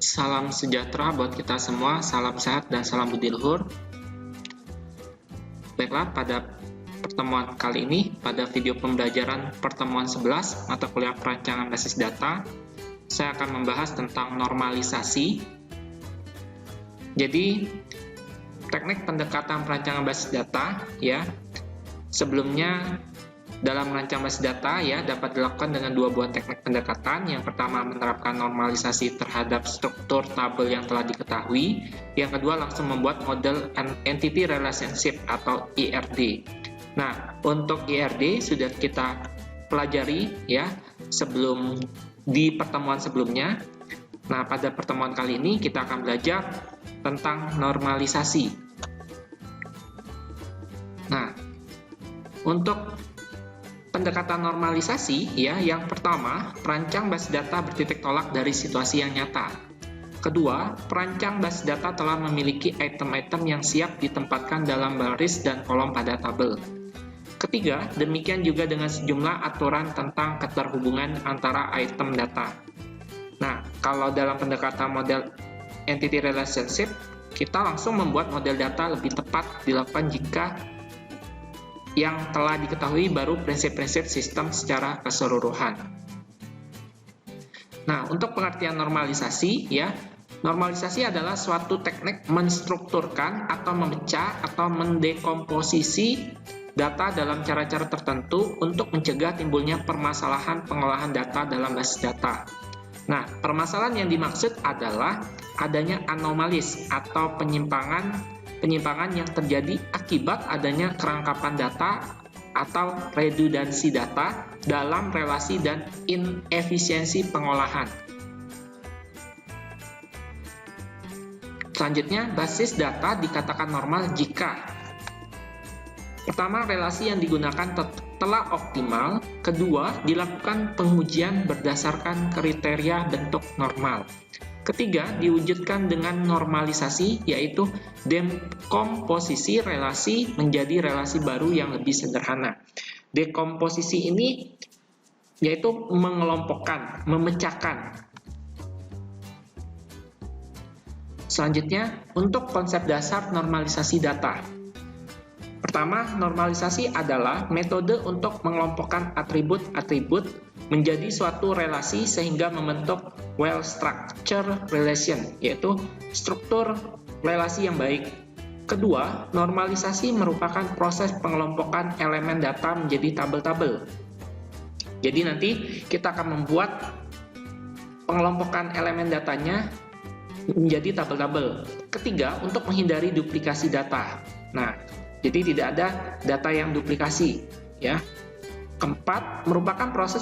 Salam sejahtera buat kita semua, salam sehat dan salam budi luhur. Baiklah, pada pertemuan kali ini, pada video pembelajaran pertemuan 11 mata kuliah perancangan basis data, saya akan membahas tentang normalisasi. Jadi, teknik pendekatan perancangan basis data, ya, sebelumnya dalam merancang basis data ya dapat dilakukan dengan dua buah teknik pendekatan. Yang pertama menerapkan normalisasi terhadap struktur tabel yang telah diketahui. Yang kedua langsung membuat model entity relationship atau ERD. Nah, untuk ERD sudah kita pelajari ya sebelum di pertemuan sebelumnya. Nah, pada pertemuan kali ini kita akan belajar tentang normalisasi. Nah, untuk pendekatan normalisasi, ya, yang pertama, perancang basis data bertitik tolak dari situasi yang nyata. Kedua, perancang basis data telah memiliki item-item yang siap ditempatkan dalam baris dan kolom pada tabel. Ketiga, demikian juga dengan sejumlah aturan tentang keterhubungan antara item data. Nah, kalau dalam pendekatan model entity relationship, kita langsung membuat model data lebih tepat dilakukan jika yang telah diketahui baru prinsip-prinsip sistem secara keseluruhan. Nah, untuk pengertian normalisasi, ya, normalisasi adalah suatu teknik menstrukturkan atau memecah atau mendekomposisi data dalam cara-cara tertentu untuk mencegah timbulnya permasalahan pengolahan data dalam basis data. Nah, permasalahan yang dimaksud adalah adanya anomalis atau penyimpangan yang terjadi akibat adanya kerangkapan data atau redundansi data dalam relasi dan inefisiensi pengolahan. Selanjutnya, basis data dikatakan normal jika pertama, relasi yang digunakan telah optimal. Kedua, dilakukan pengujian berdasarkan kriteria bentuk normal. Ketiga, diwujudkan dengan normalisasi, yaitu dekomposisi relasi menjadi relasi baru yang lebih sederhana. Dekomposisi ini yaitu mengelompokkan, memecahkan. Selanjutnya, untuk konsep dasar normalisasi data. Pertama, normalisasi adalah metode untuk mengelompokkan atribut-atribut menjadi suatu relasi sehingga membentuk well-structured relation, yaitu struktur relasi yang baik. Kedua, normalisasi merupakan proses pengelompokan elemen data menjadi tabel-tabel. Jadi nanti kita akan membuat pengelompokan elemen datanya menjadi tabel-tabel. Ketiga, untuk menghindari duplikasi data. Nah, jadi tidak ada data yang duplikasi, ya. Keempat, merupakan proses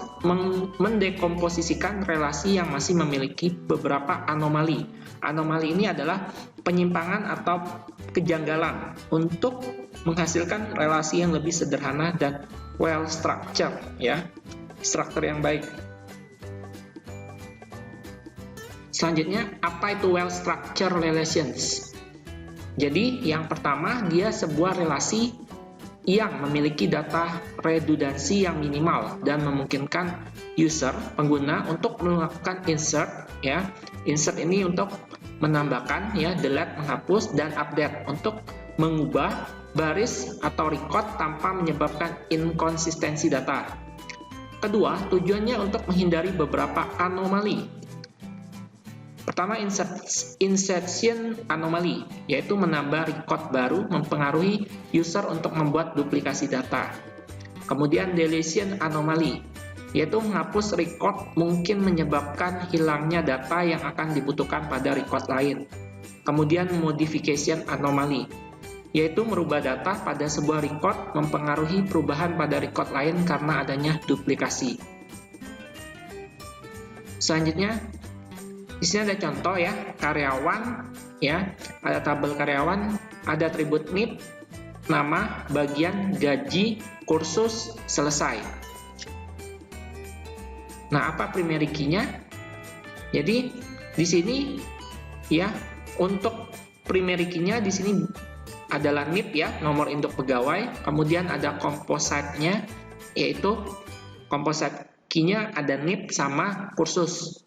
mendekomposisikan relasi yang masih memiliki beberapa anomali. Anomali ini adalah penyimpangan atau kejanggalan untuk menghasilkan relasi yang lebih sederhana dan well structured, ya. Struktur yang baik. Selanjutnya, apa itu well structured relations? Jadi, yang pertama, dia sebuah relasi yang memiliki data redundansi yang minimal dan memungkinkan user, pengguna, untuk melakukan insert, ya. Insert ini untuk menambahkan, ya, delete, menghapus, dan update untuk mengubah baris atau record tanpa menyebabkan inkonsistensi data. Kedua, tujuannya untuk menghindari beberapa anomali. Pertama, insertion anomaly, yaitu menambah record baru mempengaruhi user untuk membuat duplikasi data. Kemudian deletion anomaly, yaitu menghapus record mungkin menyebabkan hilangnya data yang akan dibutuhkan pada record lain. Kemudian modification anomaly, yaitu merubah data pada sebuah record mempengaruhi perubahan pada record lain karena adanya duplikasi. Selanjutnya, di sini ada contoh, ya, karyawan, ya, ada tabel karyawan, ada atribut NIP, nama, bagian, gaji, kursus, selesai. Nah, apa primary key-nya? Jadi di sini, ya, untuk primary key-nya di sini adalah NIP, ya, nomor induk pegawai, kemudian ada composite-nya, yaitu composite key-nya ada NIP sama kursus.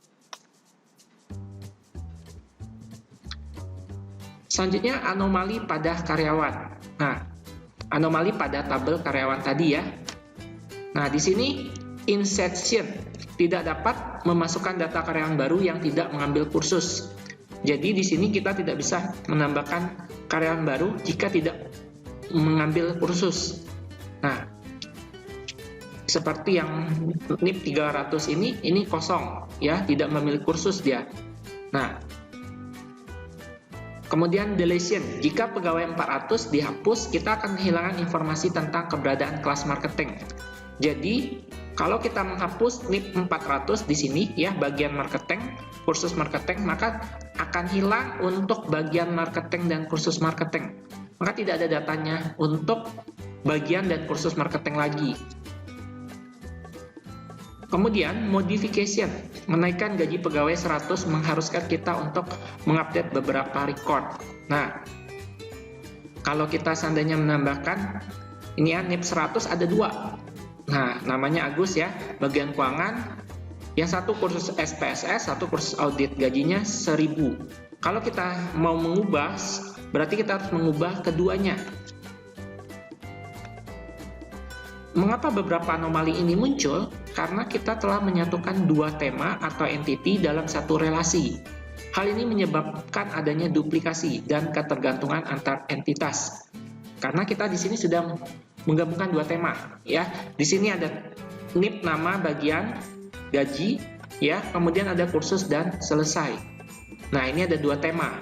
Selanjutnya anomali pada karyawan. Nah, anomali pada tabel karyawan tadi ya. Nah, di sini insertion tidak dapat memasukkan data karyawan baru yang tidak mengambil kursus. Jadi di sini kita tidak bisa menambahkan karyawan baru jika tidak mengambil kursus. Nah, seperti yang NIP 300 ini kosong ya, tidak memiliki kursus dia. Nah, kemudian deletion, jika pegawai 400 dihapus, kita akan kehilangan informasi tentang keberadaan kelas marketing. Jadi, kalau kita menghapus NIP 400 di sini ya, bagian marketing, kursus marketing, maka akan hilang untuk bagian marketing dan kursus marketing. Maka tidak ada datanya untuk bagian dan kursus marketing lagi. Kemudian modification, menaikkan gaji pegawai 100 mengharuskan kita untuk mengupdate beberapa record. Nah, kalau kita seandainya menambahkan, ini ya NIP 100 ada 2. Nah, namanya Agus ya, bagian keuangan. Yang satu kursus SPSS, satu kursus audit, gajinya 1000. Kalau kita mau mengubah, berarti kita harus mengubah keduanya. Mengapa beberapa anomali ini muncul? Karena kita telah menyatukan dua tema atau entity dalam satu relasi. Hal ini menyebabkan adanya duplikasi dan ketergantungan antar entitas. Karena kita di sini sudah menggabungkan dua tema, ya. Di sini ada NIP nama bagian gaji, ya. Kemudian ada kursus dan selesai. Nah, ini ada dua tema.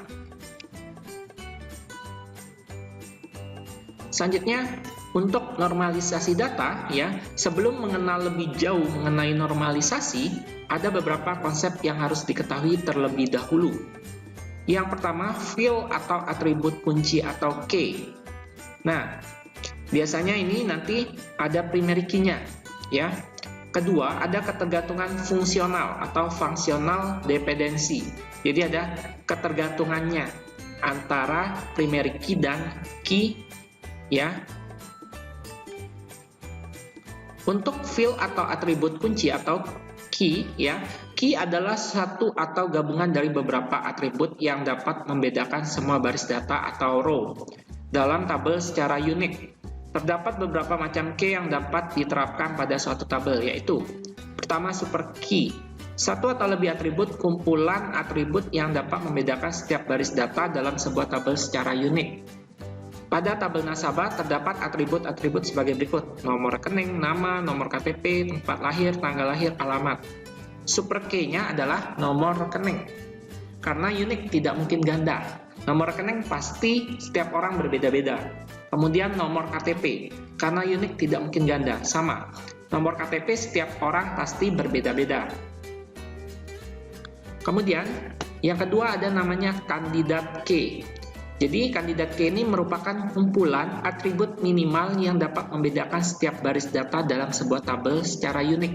Selanjutnya, untuk normalisasi data, ya, sebelum mengenal lebih jauh mengenai normalisasi, ada beberapa konsep yang harus diketahui terlebih dahulu. Yang pertama, field atau atribut kunci atau key. Nah, biasanya ini nanti ada primary key-nya, ya. Kedua, ada ketergantungan fungsional atau functional dependency. Jadi ada ketergantungannya antara primary key dan key, ya. Untuk field atau atribut kunci atau key, ya, key adalah satu atau gabungan dari beberapa atribut yang dapat membedakan semua baris data atau row dalam tabel secara unik. Terdapat beberapa macam key yang dapat diterapkan pada suatu tabel, yaitu pertama super key, satu atau lebih atribut kumpulan atribut yang dapat membedakan setiap baris data dalam sebuah tabel secara unik. Pada tabel nasabah terdapat atribut-atribut sebagai berikut: nomor rekening, nama, nomor KTP, tempat lahir, tanggal lahir, alamat. Super key-nya adalah nomor rekening. Karena unik, tidak mungkin ganda. Nomor rekening pasti setiap orang berbeda-beda. Kemudian nomor KTP. Karena unik, tidak mungkin ganda. Sama. Nomor KTP setiap orang pasti berbeda-beda. Kemudian, yang kedua ada namanya kandidat key. Jadi kandidat key ini merupakan kumpulan atribut minimal yang dapat membedakan setiap baris data dalam sebuah tabel secara unik.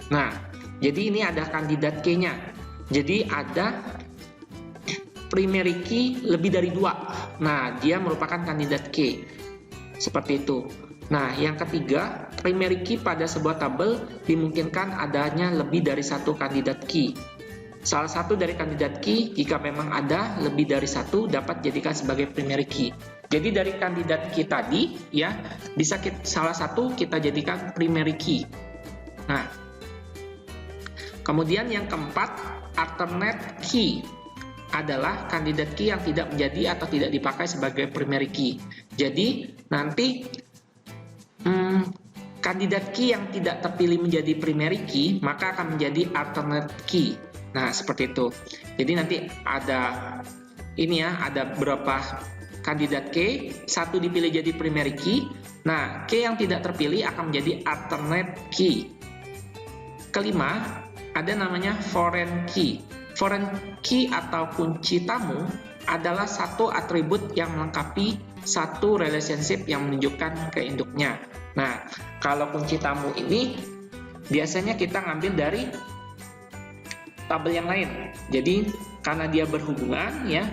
Nah, jadi ini ada kandidat key-nya. Jadi ada primary key lebih dari 2. Nah, dia merupakan kandidat key. Seperti itu. Nah, yang ketiga, primary key pada sebuah tabel dimungkinkan adanya lebih dari satu kandidat key. Salah satu dari kandidat key, jika memang ada lebih dari satu, dapat dijadikan sebagai primary key. Jadi dari kandidat key tadi, ya, bisa salah satu kita jadikan primary key. Nah, kemudian yang keempat, alternate key adalah kandidat key yang tidak menjadi atau tidak dipakai sebagai primary key. Jadi nanti kandidat key yang tidak terpilih menjadi primary key, maka akan menjadi alternate key. Nah, seperti itu. Jadi nanti ada ini ya, ada beberapa kandidat key, satu dipilih jadi primary key. Nah, key yang tidak terpilih akan menjadi alternate key. Kelima, ada namanya foreign key. Foreign key atau kunci tamu adalah satu atribut yang melengkapi satu relationship yang menunjukkan ke induknya. Nah, kalau kunci tamu ini biasanya kita ngambil dari tabel yang lain. Jadi karena dia berhubungan ya,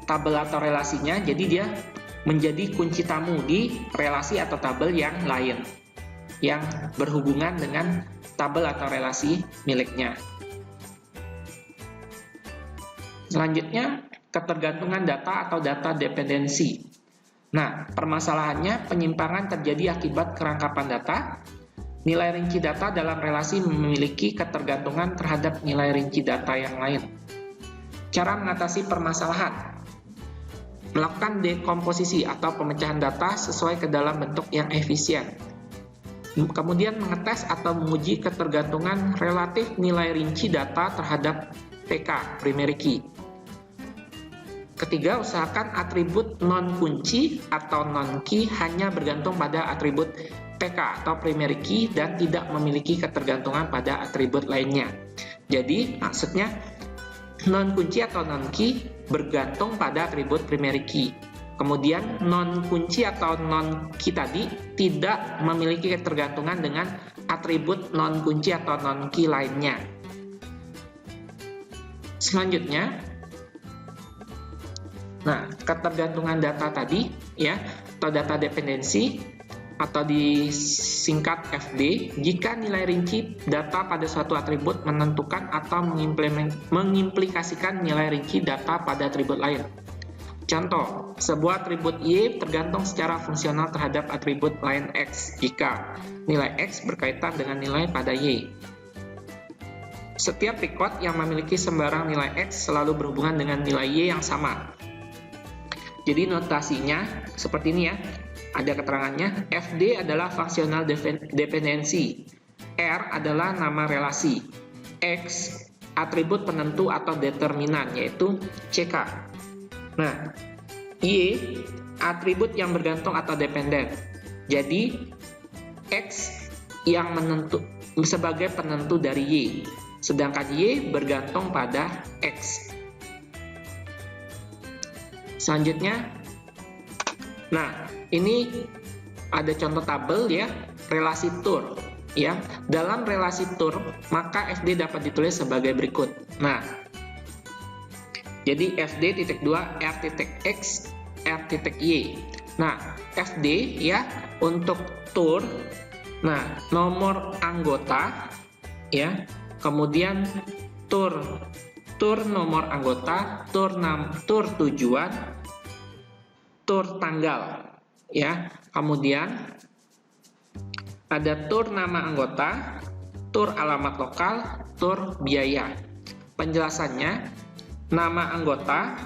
tabel atau relasinya, jadi dia menjadi kunci tamu di relasi atau tabel yang lain yang berhubungan dengan tabel atau relasi miliknya. Selanjutnya ketergantungan data atau data dependensi. Nah, permasalahannya penyimpangan terjadi akibat kerangkapan data. Nilai rinci data dalam relasi memiliki ketergantungan terhadap nilai rinci data yang lain. Cara mengatasi permasalahan: melakukan dekomposisi atau pemecahan data sesuai ke dalam bentuk yang efisien. Kemudian mengetes atau menguji ketergantungan relatif nilai rinci data terhadap PK, primary key. Ketiga, usahakan atribut non-kunci atau non-key hanya bergantung pada atribut PK atau primary key dan tidak memiliki ketergantungan pada atribut lainnya. Jadi, maksudnya non-kunci atau non-key bergantung pada atribut primary key. Kemudian non-kunci atau non-key tadi tidak memiliki ketergantungan dengan atribut non-kunci atau non-key lainnya. Selanjutnya, nah, ketergantungan data tadi ya, atau data dependensi atau disingkat FD, jika nilai rinci data pada suatu atribut menentukan atau mengimplikasikan nilai rinci data pada atribut lain. Contoh, sebuah atribut Y tergantung secara fungsional terhadap atribut lain X jika nilai X berkaitan dengan nilai pada Y. Setiap record yang memiliki sembarang nilai X selalu berhubungan dengan nilai Y yang sama. Jadi notasinya seperti ini ya. Ada keterangannya, FD adalah fungsional dependensi, R adalah nama relasi, X atribut penentu atau determinan yaitu CK. Nah, Y atribut yang bergantung atau dependen. Jadi X yang menentu sebagai penentu dari Y, sedangkan Y bergantung pada X. Selanjutnya, nah ini ada contoh tabel ya, relasi Tur ya. Dalam relasi Tur, maka FD dapat ditulis sebagai berikut. Nah, jadi FD.2 R.X R.Y. Nah, FD ya untuk Tur, nah nomor anggota ya, kemudian Tur nomor anggota, Tur tujuan, Tur tanggal ya. Kemudian ada Tur nama anggota, Tur alamat lokal, Tur biaya. Penjelasannya, nama anggota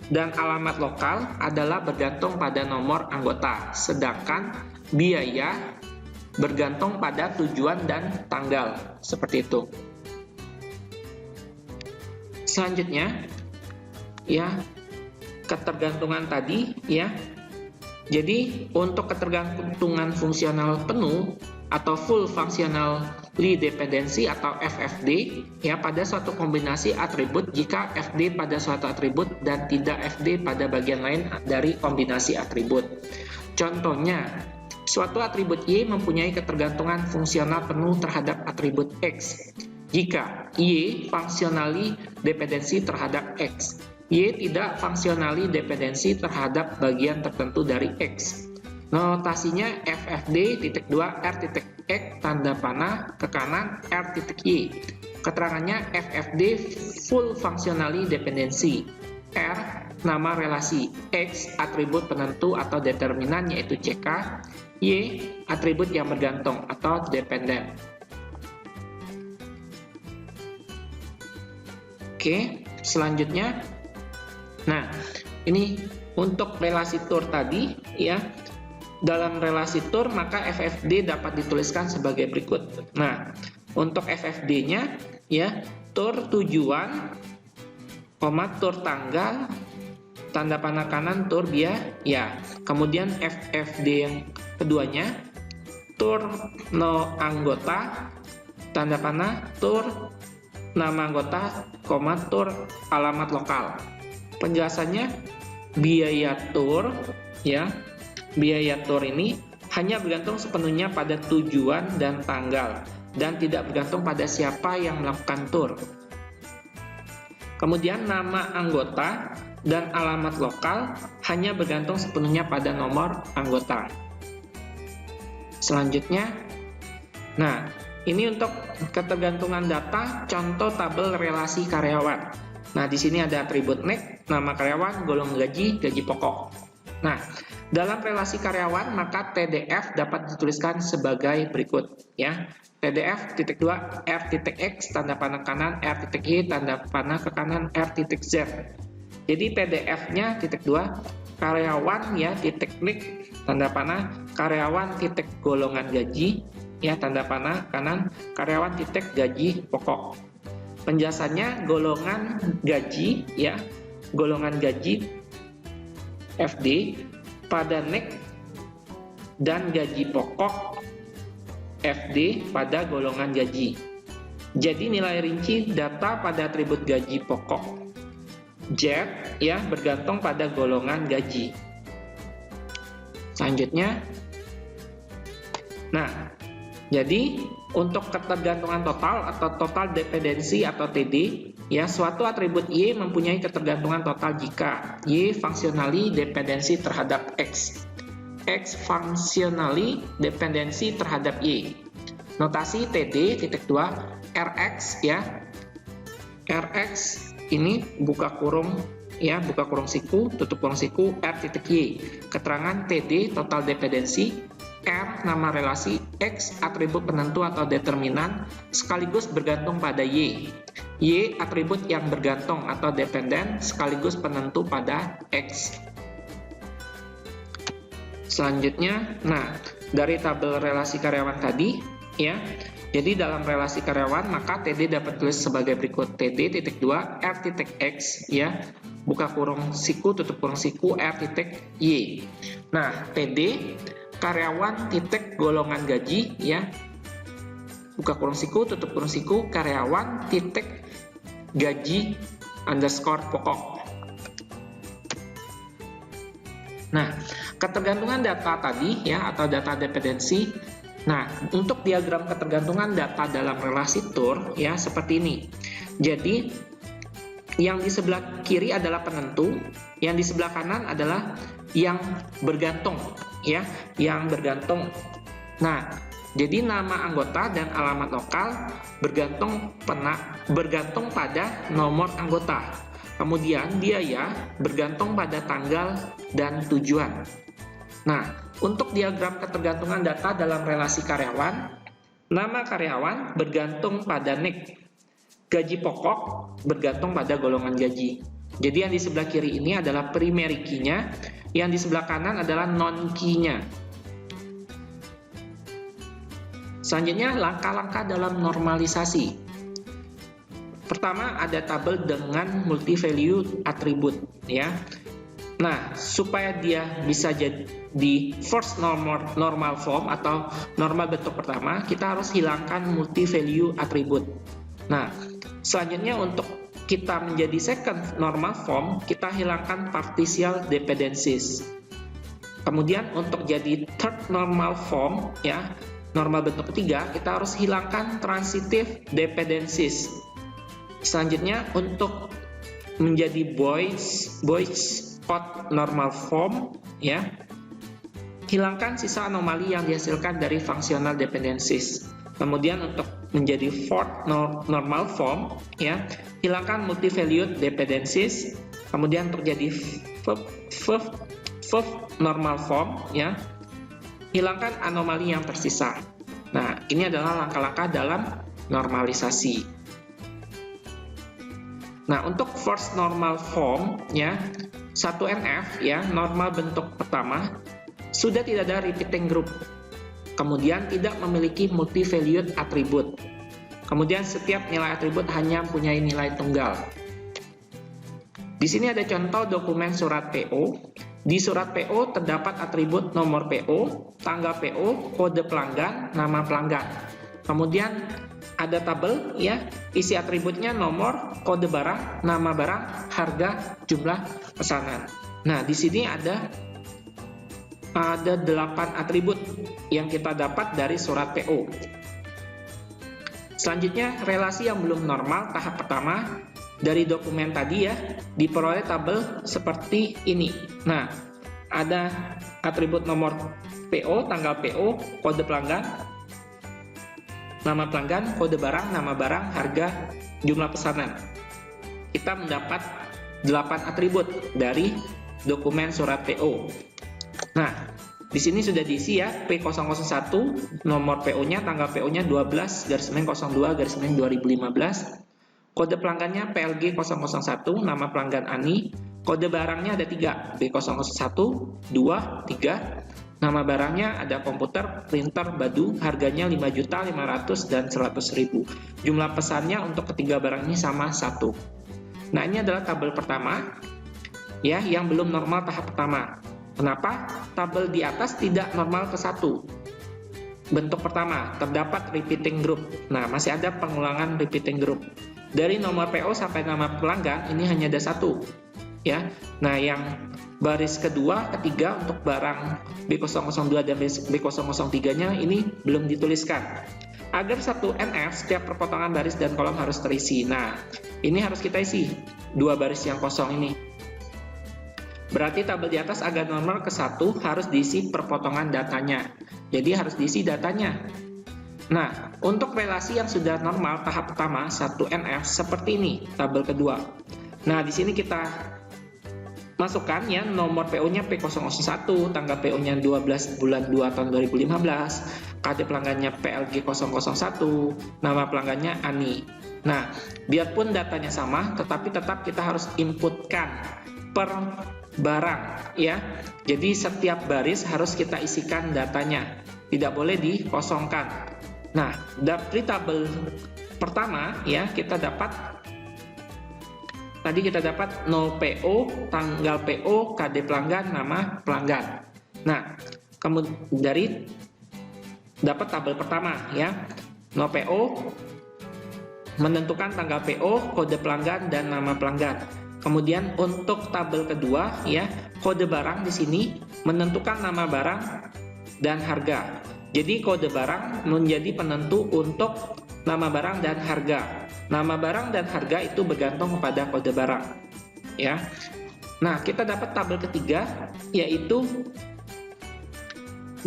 dan alamat lokal adalah bergantung pada nomor anggota, sedangkan biaya bergantung pada tujuan dan tanggal, seperti itu. Selanjutnya ya, ketergantungan tadi ya. Jadi untuk ketergantungan fungsional penuh atau full functionally dependency atau FFD ya, pada suatu kombinasi atribut jika FD pada suatu atribut dan tidak FD pada bagian lain dari kombinasi atribut. Contohnya, suatu atribut Y mempunyai ketergantungan fungsional penuh terhadap atribut X jika Y functionally dependensi terhadap X. Y tidak functionally dependensi terhadap bagian tertentu dari X. Notasinya FFD.2 R.X tanda panah ke kanan R.Y. Keterangannya FFD full functionally dependency, R nama relasi, X atribut penentu atau determinan yaitu CK, Y atribut yang bergantung atau dependen. Oke, selanjutnya, nah ini untuk relasi Tur tadi ya. Dalam relasi Tur maka FFD dapat dituliskan sebagai berikut. Nah, untuk FFD-nya ya, Tur tujuan, Tur tanggal, tanda panah kanan Tur biaya. Kemudian FFD yang keduanya, Tur no anggota, tanda panah Tur nama anggota, Tur alamat lokal. Penjelasannya, biaya Tur ya. Biaya Tur ini hanya bergantung sepenuhnya pada tujuan dan tanggal dan tidak bergantung pada siapa yang melakukan Tur. Kemudian nama anggota dan alamat lokal hanya bergantung sepenuhnya pada nomor anggota. Selanjutnya, nah ini untuk ketergantungan data, contoh tabel relasi karyawan. Nah, di sini ada atribut NEK, nama karyawan, golongan gaji, gaji pokok. Nah, dalam relasi karyawan, maka TDF dapat dituliskan sebagai berikut, ya. TDF titik 2 R titik X tanda panah kanan, R titik Y tanda panah ke kanan, R titik Z. Jadi TDF-nya titik 2 karyawan ya titik NEK tanda panah karyawan titik golongan gaji ya tanda panah kanan, karyawan titik gaji pokok. Penjelasannya golongan gaji ya, golongan gaji FD pada NEK dan gaji pokok FD pada golongan gaji. Jadi nilai rinci data pada atribut gaji pokok Z ya bergantung pada golongan gaji. Selanjutnya, nah jadi untuk ketergantungan total atau total dependensi atau TD, ya suatu atribut Y mempunyai ketergantungan total jika Y functionally dependensi terhadap X, X functionally dependensi terhadap Y. Notasi TD titik 2 RX ya, RX ini buka kurung ya, buka kurung siku, tutup kurung siku, R titik Y. Keterangan TD total dependensi, R nama relasi, X atribut penentu atau determinan sekaligus bergantung pada Y. Y atribut yang bergantung atau dependen sekaligus penentu pada X. Selanjutnya, nah dari tabel relasi karyawan tadi ya. Jadi dalam relasi karyawan maka TD dapat tulis sebagai berikut. TD titik 2 R titik X ya, buka kurung siku, tutup kurung siku, R titik Y. Nah, TD karyawan titik golongan gaji ya, buka kurung siku, tutup kurung siku, karyawan titik gaji underscore pokok. Nah, ketergantungan data tadi ya atau data dependensi. Nah, untuk diagram ketergantungan data dalam relasi TUR ya seperti ini. Jadi yang di sebelah kiri adalah penentu, yang di sebelah kanan adalah yang bergantung ya, yang bergantung. Nah, jadi nama anggota dan alamat lokal bergantung pada nomor anggota. Kemudian biaya bergantung pada tanggal dan tujuan. Nah, untuk diagram ketergantungan data dalam relasi karyawan, nama karyawan bergantung pada NEK, gaji pokok bergantung pada golongan gaji. Jadi yang di sebelah kiri ini adalah primary key-nya, yang di sebelah kanan adalah non key-nya. Selanjutnya langkah-langkah dalam normalisasi. Pertama ada tabel dengan multi value atribut ya. Nah, supaya dia bisa jadi first normal form atau normal bentuk pertama, kita harus hilangkan multi value atribut. Nah, selanjutnya untuk kita menjadi second normal form, kita hilangkan partial dependencies. Kemudian untuk jadi third normal form ya, normal bentuk ketiga, kita harus hilangkan transitive dependencies. Selanjutnya untuk menjadi boys normal form ya, hilangkan sisa anomali yang dihasilkan dari functional dependencies. Kemudian untuk menjadi fourth normal form ya, hilangkan multi-valued dependencies. Kemudian terjadi fifth normal form ya, hilangkan anomali yang tersisa. Nah, ini adalah langkah-langkah dalam normalisasi. Nah, untuk first normal form ya, 1NF ya, normal bentuk pertama, sudah tidak ada repeating group. Kemudian tidak memiliki multi-valued atribut. Kemudian setiap nilai atribut hanya mempunyai nilai tunggal. Di sini ada contoh dokumen surat PO. Di surat PO terdapat atribut nomor PO, tanggal PO, kode pelanggan, nama pelanggan. Kemudian ada tabel ya, isi atributnya nomor, kode barang, nama barang, harga, jumlah pesanan. Nah, di sini ada 8 atribut yang kita dapat dari surat PO. Selanjutnya, relasi yang belum normal tahap pertama dari dokumen tadi ya, diperoleh tabel seperti ini. Nah, ada atribut nomor PO, tanggal PO, kode pelanggan, nama pelanggan, kode barang, nama barang, harga, jumlah pesanan. kita mendapat 8 atribut dari dokumen surat PO. Nah, di sini sudah diisi ya, P001, nomor PO-nya, tanggal PO-nya 12/02/2015, kode pelanggannya PLG 001, nama pelanggan Ani, kode barangnya ada 3, B001, 2, 3, nama barangnya ada komputer, printer, badu, harganya 5.500.000 dan 100.000. Jumlah pesannya untuk ketiga barang ini sama 1. Nah, ini adalah tabel pertama ya, yang belum normal tahap pertama. Kenapa? Tabel di atas tidak normal ke 1. Bentuk pertama, terdapat repeating group. Nah, masih ada pengulangan repeating group. Dari nomor PO sampai nama pelanggan ini hanya ada 1 ya. Nah, yang baris kedua, ketiga untuk barang B002 dan B003-nya ini belum dituliskan. Agar satu NF, setiap perpotongan baris dan kolom harus terisi. Nah, ini harus kita isi 2 baris yang kosong ini. Berarti tabel di atas agar normal ke 1 harus diisi perpotongan datanya. Jadi harus diisi datanya. Nah, untuk relasi yang sudah normal tahap pertama 1NF seperti ini tabel kedua. Nah, di sini kita masukkan ya nomor PO-nya P001, tanggal PO-nya 12 bulan 2 tahun 2015, kode pelanggannya PLG 001, nama pelanggannya Ani. Nah, biarpun datanya sama, tetapi tetap kita harus inputkan per barang ya. Jadi setiap baris harus kita isikan datanya, tidak boleh dikosongkan. Nah, dari tabel pertama ya kita dapat no PO, tanggal PO, KD pelanggan, nama pelanggan. Nah, kemudian dari dapat tabel pertama ya, no PO menentukan tanggal PO, kode pelanggan dan nama pelanggan. Kemudian untuk tabel kedua ya, kode barang di sini menentukan nama barang dan harga. Jadi kode barang menjadi penentu untuk nama barang dan harga. Nama barang dan harga itu bergantung kepada kode barang ya. Nah, kita dapat tabel ketiga yaitu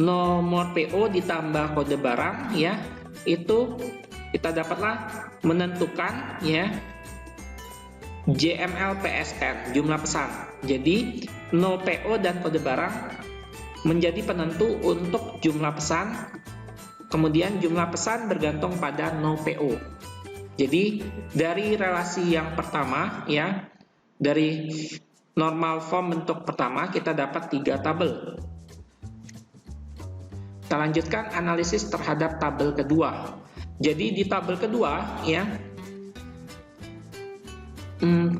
nomor PO ditambah kode barang ya. Itu kita dapatlah menentukan ya JML PSN, jumlah pesan. Jadi no PO dan kode barang menjadi penentu untuk jumlah pesan. Kemudian jumlah pesan bergantung pada no PO. Jadi dari relasi yang pertama ya, dari normal form bentuk pertama kita dapat 3 tabel. Kita lanjutkan analisis terhadap tabel kedua. Jadi di tabel kedua ya,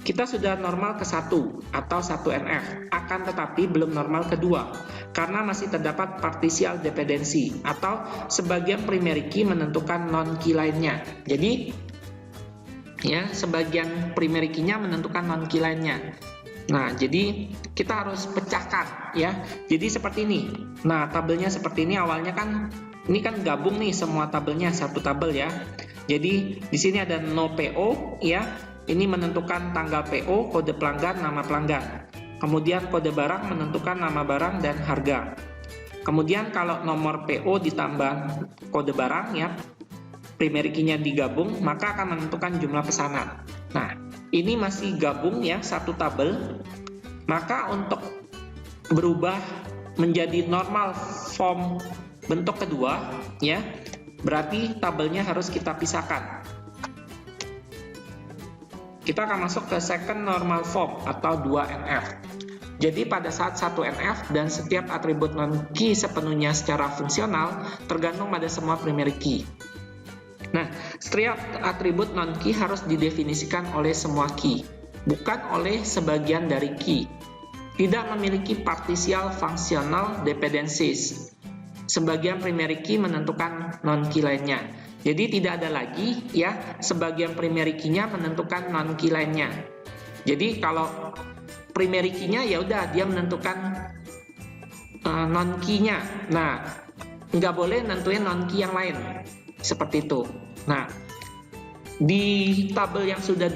kita sudah normal ke 1 atau 1NF, akan tetapi belum normal kedua karena masih terdapat partisial dependensi atau sebagian primary key menentukan non key lainnya. Jadi ya, sebagian primary key-nya menentukan non key lainnya. Nah, jadi kita harus pecahkan ya. Jadi seperti ini. Nah, tabelnya seperti ini. Awalnya kan ini kan gabung nih semua tabelnya satu tabel ya. Jadi di sini ada no PO ya. Ini menentukan tanggal PO, kode pelanggan, nama pelanggan. Kemudian kode barang menentukan nama barang dan harga. Kemudian kalau nomor PO ditambah kode barang ya, primary key-nya digabung, maka akan menentukan jumlah pesanan. Nah, ini masih gabung ya, satu tabel. Maka untuk berubah menjadi normal form bentuk kedua ya, berarti tabelnya harus kita pisahkan. Kita akan masuk ke second normal form atau 2NF. Jadi pada saat 1NF dan setiap atribut non-key sepenuhnya secara fungsional tergantung pada semua primary key. Nah, setiap atribut non-key harus didefinisikan oleh semua key, bukan oleh sebagian dari key. Tidak memiliki particial functional dependencies. Sebagian primary key menentukan non-key lainnya. Jadi tidak ada lagi ya sebagian primary key-nya menentukan non-key lainnya. Jadi kalau primary key-nya ya udah dia menentukan non-key-nya. Nah, nggak boleh nentuin non-key yang lain. Seperti itu. Nah, di tabel yang sudah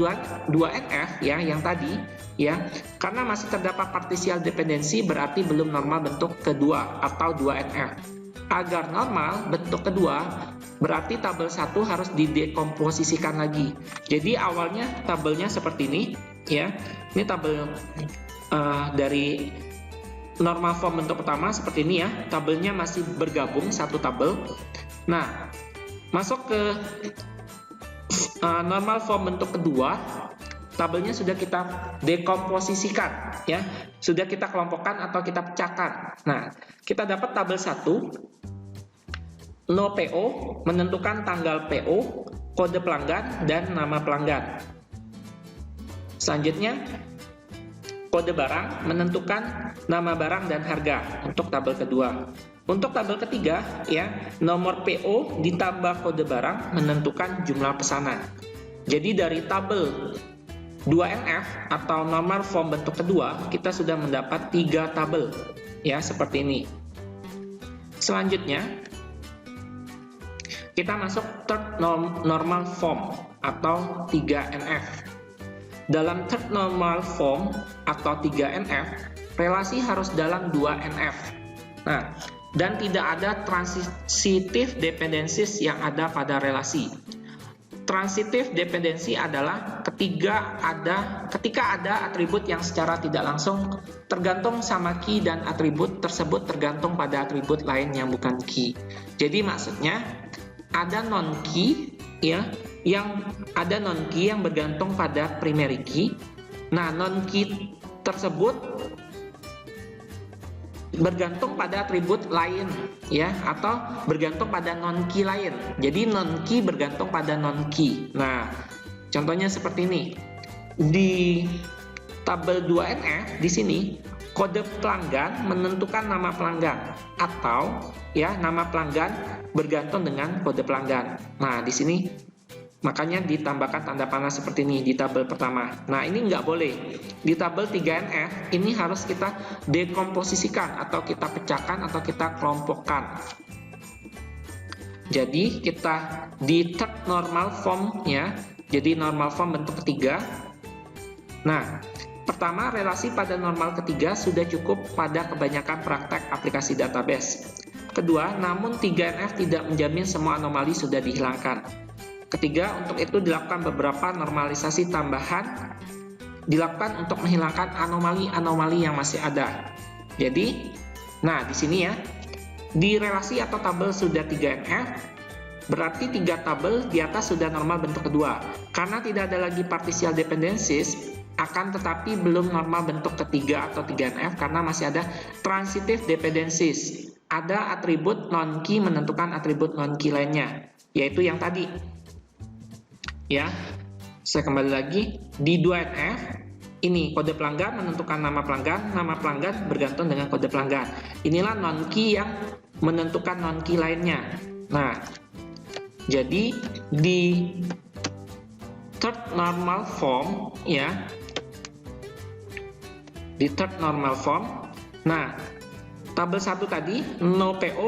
2NF ya, yang tadi ya, karena masih terdapat particial dependency berarti belum normal bentuk kedua atau 2NF. Agar normal bentuk kedua, berarti tabel 1 harus didekomposisikan lagi. Jadi awalnya tabelnya seperti ini, ya. Ini tabel dari normal form bentuk pertama seperti ini ya. Tabelnya masih bergabung satu tabel. Nah, masuk ke normal form bentuk kedua, tabelnya sudah kita dekomposisikan, ya. Sudah kita kelompokkan atau kita pecahkan. Nah, kita dapat tabel 1. No PO menentukan tanggal PO, kode pelanggan, dan nama pelanggan. Selanjutnya, kode barang menentukan nama barang dan harga untuk tabel kedua. Untuk tabel ketiga, ya, nomor PO ditambah kode barang menentukan jumlah pesanan. Jadi dari tabel 2NF atau normal form bentuk kedua, kita sudah mendapat 3 tabel, ya, seperti ini. Selanjutnya, kita masuk third normal form atau 3NF. Dalam third normal form atau 3NF, relasi harus dalam 2NF. Nah, dan tidak ada transitive dependencies yang ada pada relasi. Transitive dependency adalah ketika ada atribut yang secara tidak langsung tergantung sama key dan atribut tersebut tergantung pada atribut lain yang bukan key. Jadi maksudnya ada non-key, ya, yang bergantung pada primary key. Nah, non-key tersebut bergantung pada atribut lain, ya, atau bergantung pada non-key lain. Jadi non-key bergantung pada non-key. Nah, contohnya seperti ini. Di tabel 2NF di sini kode pelanggan menentukan nama pelanggan atau, ya, nama pelanggan bergantung dengan kode pelanggan. Nah, di sini makanya ditambahkan tanda panah seperti ini di tabel pertama. Nah, ini nggak boleh. Di tabel 3NF ini harus kita dekomposisikan atau kita pecahkan atau kita kelompokkan. Jadi kita di third normal form, ya. Jadi normal form bentuk ketiga. Nah, pertama, relasi pada normal ketiga sudah cukup pada kebanyakan praktek aplikasi database. Kedua, namun 3NF tidak menjamin semua anomali sudah dihilangkan. Ketiga, untuk itu dilakukan beberapa normalisasi tambahan, dilakukan untuk menghilangkan anomali-anomali yang masih ada. Jadi, nah di sini ya, di relasi atau tabel sudah 3NF, berarti 3 tabel di atas sudah normal bentuk kedua. Karena tidak ada lagi partial dependencies, akan tetapi belum normal bentuk ketiga atau 3NF karena masih ada transitive dependencies. Ada atribut non-key menentukan atribut non-key lainnya, yaitu yang tadi. Ya, saya kembali lagi di 2NF. Ini kode pelanggan menentukan nama pelanggan bergantung dengan kode pelanggan. Inilah non-key yang menentukan non-key lainnya. Nah, jadi di third normal form, ya, di third normal form. Nah, tabel 1 tadi, no PO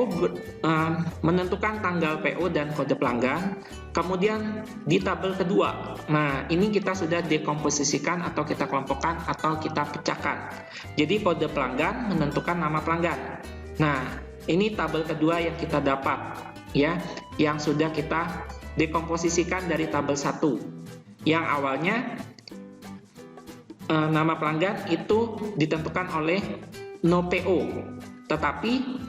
menentukan tanggal PO dan kode pelanggan. Kemudian di tabel kedua, nah ini kita sudah dekomposisikan atau kita kelompokkan atau kita pecahkan. Jadi kode pelanggan menentukan nama pelanggan. Nah, ini tabel kedua yang kita dapat, ya, yang sudah kita dekomposisikan dari tabel 1. Yang awalnya nama pelanggan itu ditentukan oleh no PO, tetapi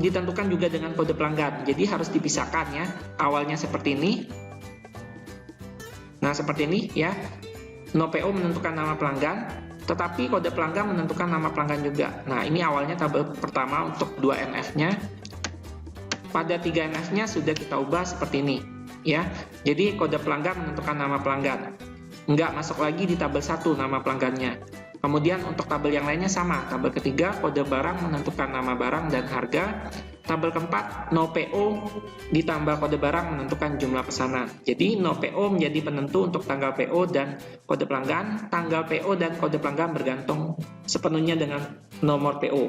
ditentukan juga dengan kode pelanggan. Jadi harus dipisahkan, ya. Awalnya seperti ini. Nah, seperti ini, ya. No PO menentukan nama pelanggan, tetapi kode pelanggan menentukan nama pelanggan juga. Nah, ini awalnya tabel pertama untuk 2NF-nya. Pada 3NF-nya sudah kita ubah seperti ini, ya. Jadi kode pelanggan menentukan nama pelanggan. Nggak masuk lagi di tabel 1 nama pelanggannya. Kemudian untuk tabel yang lainnya sama. Tabel ketiga, kode barang menentukan nama barang dan harga. Tabel keempat, no PO ditambah kode barang menentukan jumlah pesanan. Jadi no PO menjadi penentu untuk tanggal PO dan kode pelanggan. Tanggal PO dan kode pelanggan bergantung sepenuhnya dengan nomor PO.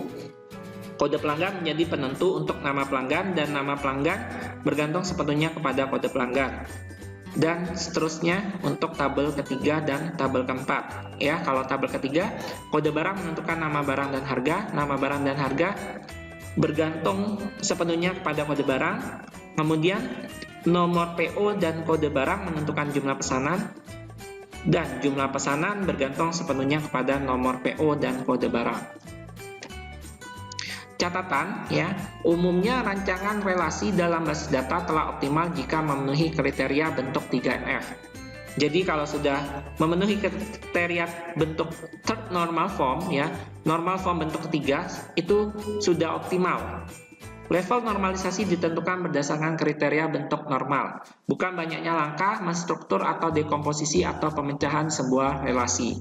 Kode pelanggan menjadi penentu untuk nama pelanggan dan nama pelanggan bergantung sepenuhnya kepada kode pelanggan. Dan seterusnya untuk tabel ketiga dan tabel keempat, ya. Kalau tabel ketiga, kode barang menentukan nama barang dan harga. Nama barang dan harga bergantung sepenuhnya kepada kode barang. Kemudian nomor PO dan kode barang menentukan jumlah pesanan, dan jumlah pesanan bergantung sepenuhnya kepada nomor PO dan kode barang. Catatan ya, umumnya rancangan relasi dalam basis data telah optimal jika memenuhi kriteria bentuk 3NF. Jadi kalau sudah memenuhi kriteria bentuk third normal form ya, normal form bentuk ketiga itu sudah optimal. Level normalisasi ditentukan berdasarkan kriteria bentuk normal, bukan banyaknya langkah menstruktur atau dekomposisi atau pemecahan sebuah relasi.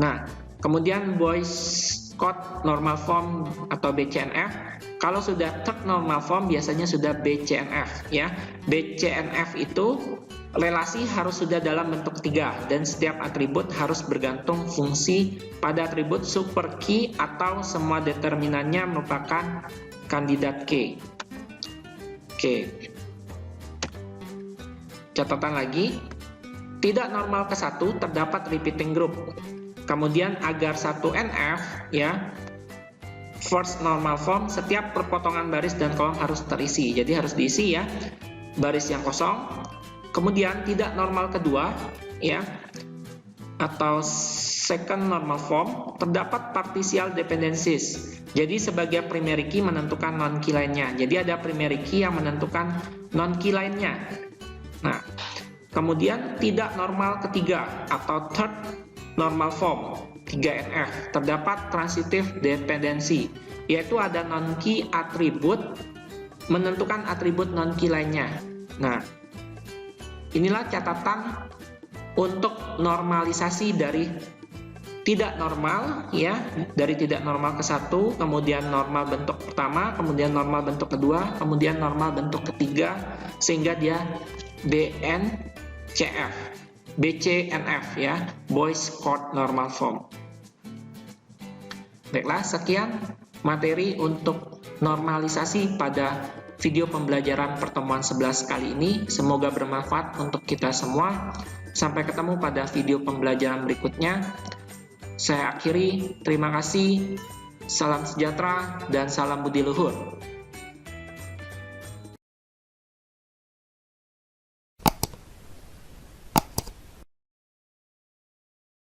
Nah, kemudian Boyce Code normal form atau BCNF, kalau sudah third normal form biasanya sudah BCNF ya. BCNF itu relasi harus sudah dalam bentuk 3 dan setiap atribut harus bergantung fungsi pada atribut super key atau semua determinannya merupakan kandidat key. Oke. Catatan lagi, tidak normal ke 1 terdapat repeating group. Kemudian agar 1NF ya, first normal form, setiap perpotongan baris dan kolom harus terisi. Jadi harus diisi ya, baris yang kosong. Kemudian tidak normal kedua ya, atau second normal form, terdapat particial dependencies. Jadi sebagai primary key menentukan non key lainnya. Jadi ada primary key yang menentukan non key lainnya. Nah, kemudian tidak normal ketiga atau third normal form 3NF, terdapat transitive dependency, yaitu ada non key atribut menentukan atribut non key lainnya. Nah, inilah catatan untuk normalisasi dari tidak normal ya, dari tidak normal ke 1, kemudian normal bentuk pertama, kemudian normal bentuk kedua, kemudian normal bentuk ketiga, sehingga dia BCNF ya, Boyce Code normal form. Baiklah, sekian materi untuk normalisasi pada video pembelajaran pertemuan 11 kali ini. Semoga bermanfaat untuk kita semua. Sampai ketemu pada video pembelajaran berikutnya. Saya akhiri, terima kasih, salam sejahtera, dan salam budi luhur.